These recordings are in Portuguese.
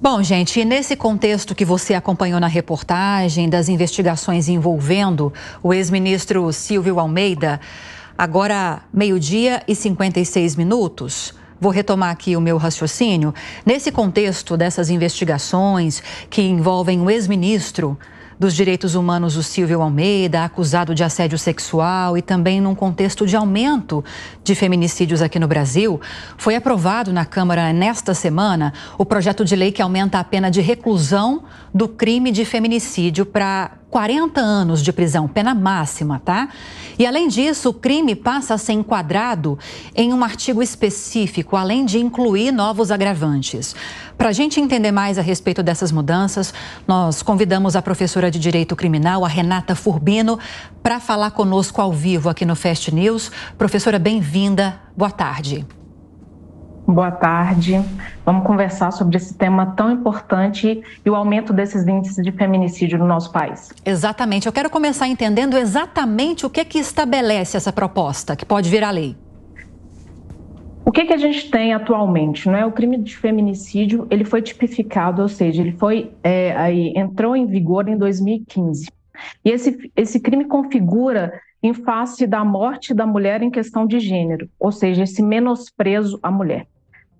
Bom, gente, nesse contexto que você acompanhou na reportagem das investigações envolvendo o ex-ministro Silvio Almeida, agora 12h56, vou retomar aqui o meu raciocínio. Nesse contexto dessas investigações que envolvem o ex-ministro dos Direitos Humanos, o Silvio Almeida, acusado de assédio sexual, e também num contexto de aumento de feminicídios aqui no Brasil, foi aprovado na Câmara nesta semana o projeto de lei que aumenta a pena de reclusão do crime de feminicídio para 40 anos de prisão, pena máxima, tá? E além disso, o crime passa a ser enquadrado em um artigo específico, além de incluir novos agravantes. Para a gente entender mais a respeito dessas mudanças, nós convidamos a professora de Direito Criminal, a Renata Furbino, para falar conosco ao vivo aqui no Fast News. Professora, bem-vinda. Boa tarde. Boa tarde. Vamos conversar sobre esse tema tão importante e o aumento desses índices de feminicídio no nosso país. Exatamente. Eu quero começar entendendo exatamente o que estabelece essa proposta, que pode virar lei. O que a gente tem atualmente, né? O crime de feminicídio, ele foi tipificado, ou seja, ele entrou em vigor em 2015. E esse crime configura em face da morte da mulher em questão de gênero, ou seja, esse menosprezo à mulher.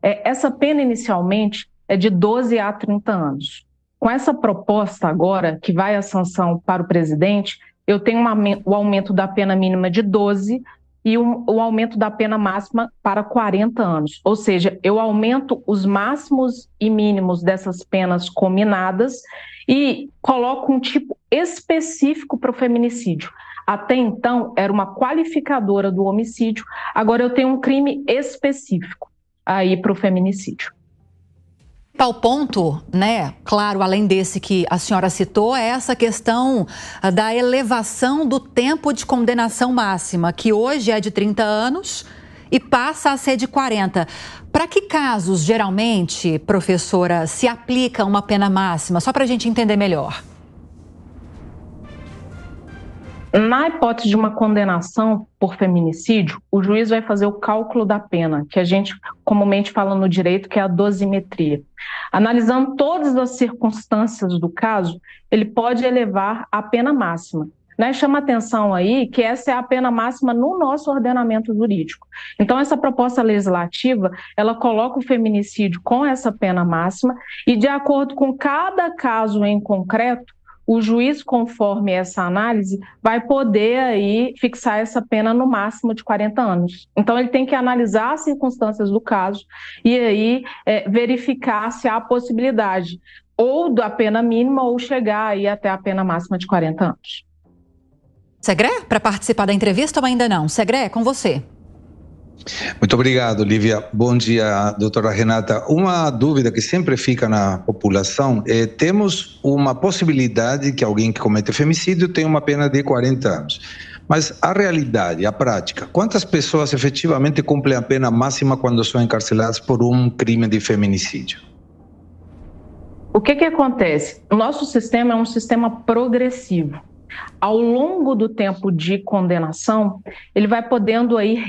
Essa pena inicialmente é de 12 a 30 anos. Com essa proposta agora, que vai à sanção para o presidente, eu tenho o aumento da pena mínima de 12 e o aumento da pena máxima para 40 anos. Ou seja, eu aumento os máximos e mínimos dessas penas combinadas e coloco um tipo específico para o feminicídio. Até então, era uma qualificadora do homicídio, agora eu tenho um crime específico aí para o feminicídio. Tal ponto, né, claro, além desse que a senhora citou, é essa questão da elevação do tempo de condenação máxima, que hoje é de 30 anos e passa a ser de 40. Para que casos, geralmente, professora, se aplica uma pena máxima? Só para a gente entender melhor. Na hipótese de uma condenação por feminicídio, o juiz vai fazer o cálculo da pena, que a gente comumente fala no direito, que é a dosimetria. Analisando todas as circunstâncias do caso, ele pode elevar a pena máxima. Chama atenção aí que essa é a pena máxima no nosso ordenamento jurídico. Então, essa proposta legislativa, ela coloca o feminicídio com essa pena máxima e, de acordo com cada caso em concreto, o juiz, conforme essa análise, vai poder aí fixar essa pena no máximo de 40 anos. Então, ele tem que analisar as circunstâncias do caso e aí verificar se há a possibilidade ou da pena mínima ou chegar aí até a pena máxima de 40 anos. Segré, para participar da entrevista ou ainda não? Segré, é com você. Muito obrigado, Lívia. Bom dia, doutora Renata. Uma dúvida que sempre fica na população é: temos uma possibilidade que alguém que comete femicídio tenha uma pena de 40 anos. Mas a realidade, a prática, quantas pessoas efetivamente cumprem a pena máxima quando são encarceladas por um crime de feminicídio? O que acontece? O nosso sistema é um sistema progressivo. Ao longo do tempo de condenação, ele vai podendo aí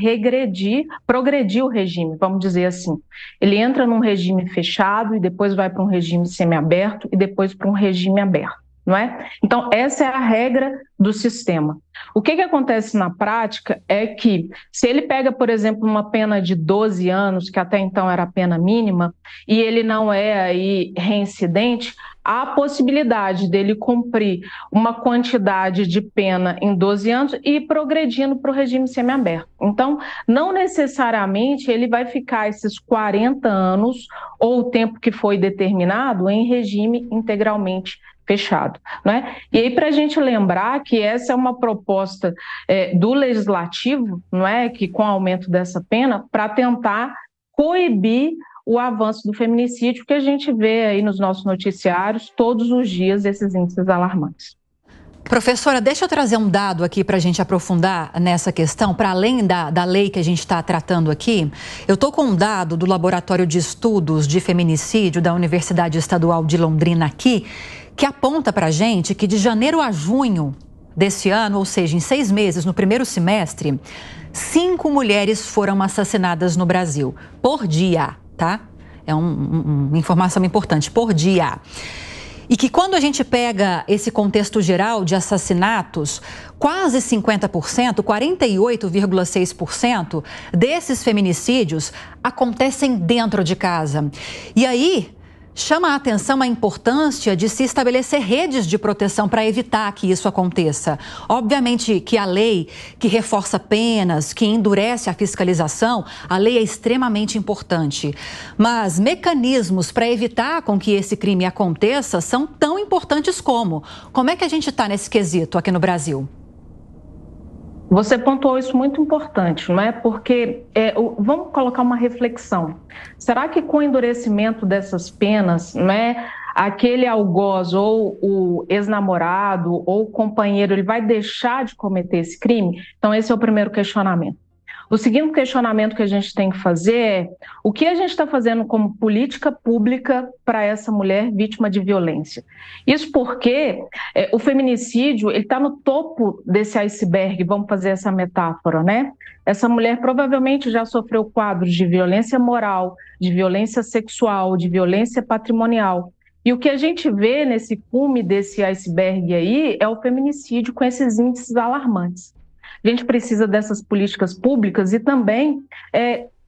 progredir o regime, vamos dizer assim. Ele entra num regime fechado e depois vai para um regime semiaberto e depois para um regime aberto, não é? Então, essa é a regra do sistema. O que acontece na prática é que, se ele pega, por exemplo, uma pena de 12 anos, que até então era a pena mínima, e ele não é aí reincidente, há a possibilidade dele cumprir uma quantidade de pena em 12 anos e ir progredindo para o regime semiaberto. Então, não necessariamente ele vai ficar esses 40 anos ou o tempo que foi determinado em regime integralmente fechado, né? E aí, para a gente lembrar que essa é uma proposta do legislativo, não é, que com o aumento dessa pena, para tentar coibir o avanço do feminicídio, que a gente vê aí nos nossos noticiários todos os dias, esses índices alarmantes. Professora, deixa eu trazer um dado aqui para a gente aprofundar nessa questão, para além da lei que a gente está tratando aqui. Eu estou com um dado do Laboratório de Estudos de Feminicídio da Universidade Estadual de Londrina aqui, que aponta para a gente que de janeiro a junho desse ano, ou seja, em 6 meses, no primeiro semestre, 5 mulheres foram assassinadas no Brasil por dia, tá? é uma informação importante, por dia. E que quando a gente pega esse contexto geral de assassinatos, quase 50%, 48,6% desses feminicídios acontecem dentro de casa. E aí chama a atenção a importância de se estabelecer redes de proteção para evitar que isso aconteça. Obviamente que a lei que reforça penas, que endurece a fiscalização, a lei é extremamente importante. Mas mecanismos para evitar com que esse crime aconteça são tão importantes como. Como é que a gente está nesse quesito aqui no Brasil? Você pontuou isso muito importante, não é? Porque vamos colocar uma reflexão. Será que com o endurecimento dessas penas, não é, aquele algoz ou o ex-namorado ou o companheiro, ele vai deixar de cometer esse crime? Então esse é o primeiro questionamento. O segundo questionamento que a gente tem que fazer é o que a gente está fazendo como política pública para essa mulher vítima de violência. Isso porque o feminicídio está no topo desse iceberg, vamos fazer essa metáfora, né? Essa mulher provavelmente já sofreu quadros de violência moral, de violência sexual, de violência patrimonial. E o que a gente vê nesse cume desse iceberg aí é o feminicídio com esses índices alarmantes. A gente precisa dessas políticas públicas e também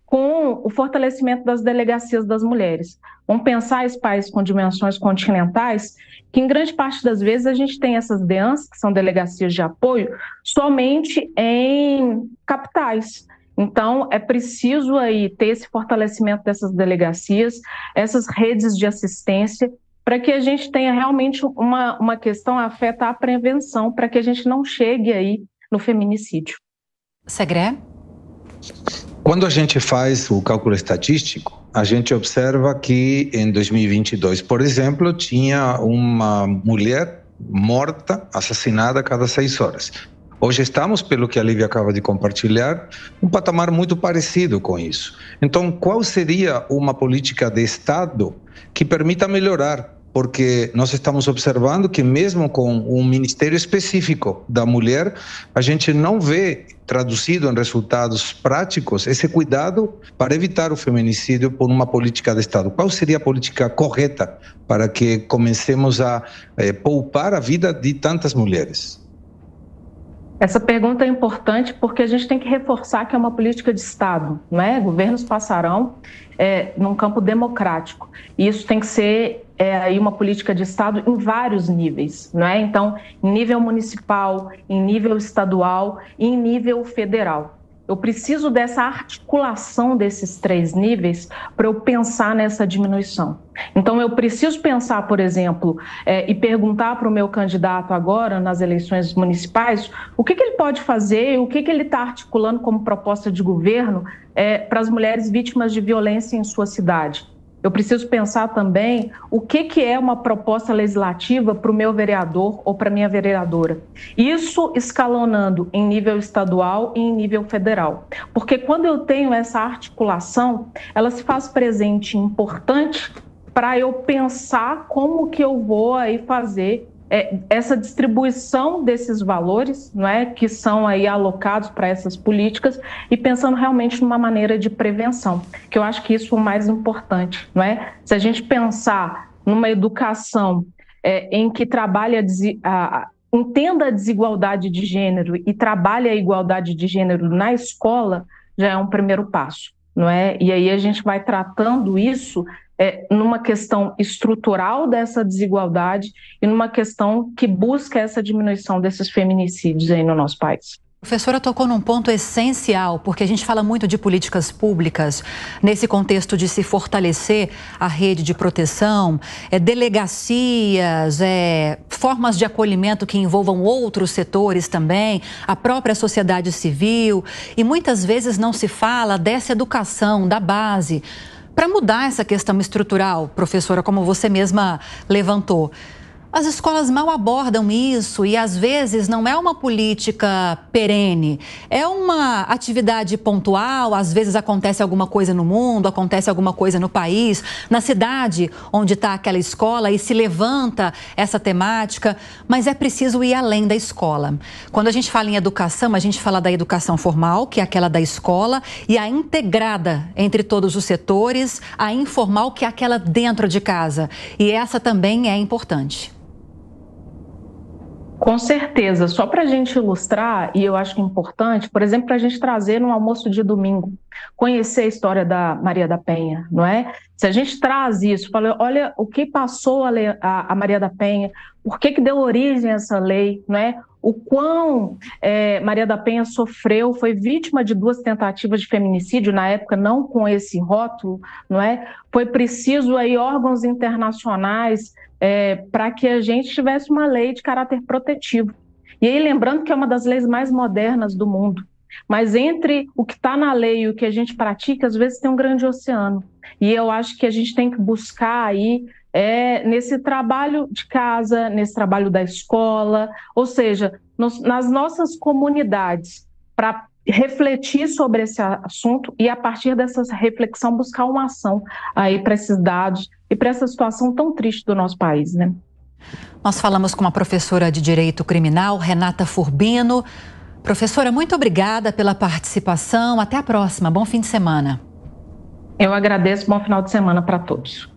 com o fortalecimento das delegacias das mulheres. Vamos pensar esse país com dimensões continentais, que em grande parte das vezes a gente tem essas DEANs, que são delegacias de apoio, somente em capitais. Então, é preciso aí ter esse fortalecimento dessas delegacias, essas redes de assistência, para que a gente tenha realmente uma questão afeta a prevenção, para que a gente não chegue aí no feminicídio. Segré? Quando a gente faz o cálculo estatístico, a gente observa que em 2022, por exemplo, tinha uma mulher morta, assassinada a cada 6 horas. Hoje estamos, pelo que a Lívia acaba de compartilhar, um patamar muito parecido com isso. Então, qual seria uma política de Estado que permita melhorar? Porque nós estamos observando que mesmo com um ministério específico da mulher, a gente não vê traduzido em resultados práticos esse cuidado para evitar o feminicídio por uma política de Estado. Qual seria a política correta para que comecemos a poupar a vida de tantas mulheres? Essa pergunta é importante porque a gente tem que reforçar que é uma política de Estado, não é? Governos passarão num campo democrático. E isso tem que ser aí uma política de Estado em vários níveis, não é? Então, em nível municipal, em nível estadual e em nível federal. Eu preciso dessa articulação desses 3 níveis para eu pensar nessa diminuição. Então, eu preciso pensar, por exemplo, e perguntar para o meu candidato agora, nas eleições municipais, o que ele pode fazer, o que ele está articulando como proposta de governo para as mulheres vítimas de violência em sua cidade. Eu preciso pensar também o que é uma proposta legislativa para o meu vereador ou para a minha vereadora. Isso escalonando em nível estadual e em nível federal. Porque quando eu tenho essa articulação, ela se faz presente e importante para eu pensar como que eu vou aí fazer essa distribuição desses valores, não é, que são aí alocados para essas políticas e pensando realmente numa maneira de prevenção, que eu acho que isso é o mais importante, não é? Se a gente pensar numa educação em que entenda a desigualdade de gênero e trabalhe a igualdade de gênero na escola, já é um primeiro passo, não é? E aí a gente vai tratando isso numa questão estrutural dessa desigualdade e numa questão que busca essa diminuição desses feminicídios aí no nosso país. A professora tocou num ponto essencial, porque a gente fala muito de políticas públicas nesse contexto de se fortalecer a rede de proteção, delegacias, formas de acolhimento que envolvam outros setores também, a própria sociedade civil, e muitas vezes não se fala dessa educação da base. Para mudar essa questão estrutural, professora, como você mesma levantou, As escolas mal abordam isso e, às vezes, não é uma política perene. É uma atividade pontual, às vezes acontece alguma coisa no mundo, acontece alguma coisa no país, na cidade onde está aquela escola e se levanta essa temática, mas é preciso ir além da escola. Quando a gente fala em educação, a gente fala da educação formal, que é aquela da escola, e a integrada entre todos os setores, a informal, que é aquela dentro de casa. E essa também é importante. Com certeza, só para a gente ilustrar, e eu acho que é importante, por exemplo, para a gente trazer no almoço de domingo, conhecer a história da Maria da Penha, não é? Se a gente traz isso, fala, olha o que passou a Maria da Penha, por que deu origem a essa lei, não é? O quão Maria da Penha sofreu, foi vítima de 2 tentativas de feminicídio, na época não com esse rótulo, não é? Foi preciso aí órgãos internacionais para que a gente tivesse uma lei de caráter protetivo. E aí lembrando que é uma das leis mais modernas do mundo, mas entre o que está na lei e o que a gente pratica, às vezes tem um grande oceano. E eu acho que a gente tem que buscar aí nesse trabalho de casa, nesse trabalho da escola, ou seja, nas nossas comunidades, para refletir sobre esse assunto e, a partir dessa reflexão, buscar uma ação aí para esses dados e para essa situação tão triste do nosso país, né? Nós falamos com uma professora de Direito Criminal, Renata Furbino. Professora, muito obrigada pela participação. Até a próxima. Bom fim de semana. Eu agradeço. Bom final de semana para todos.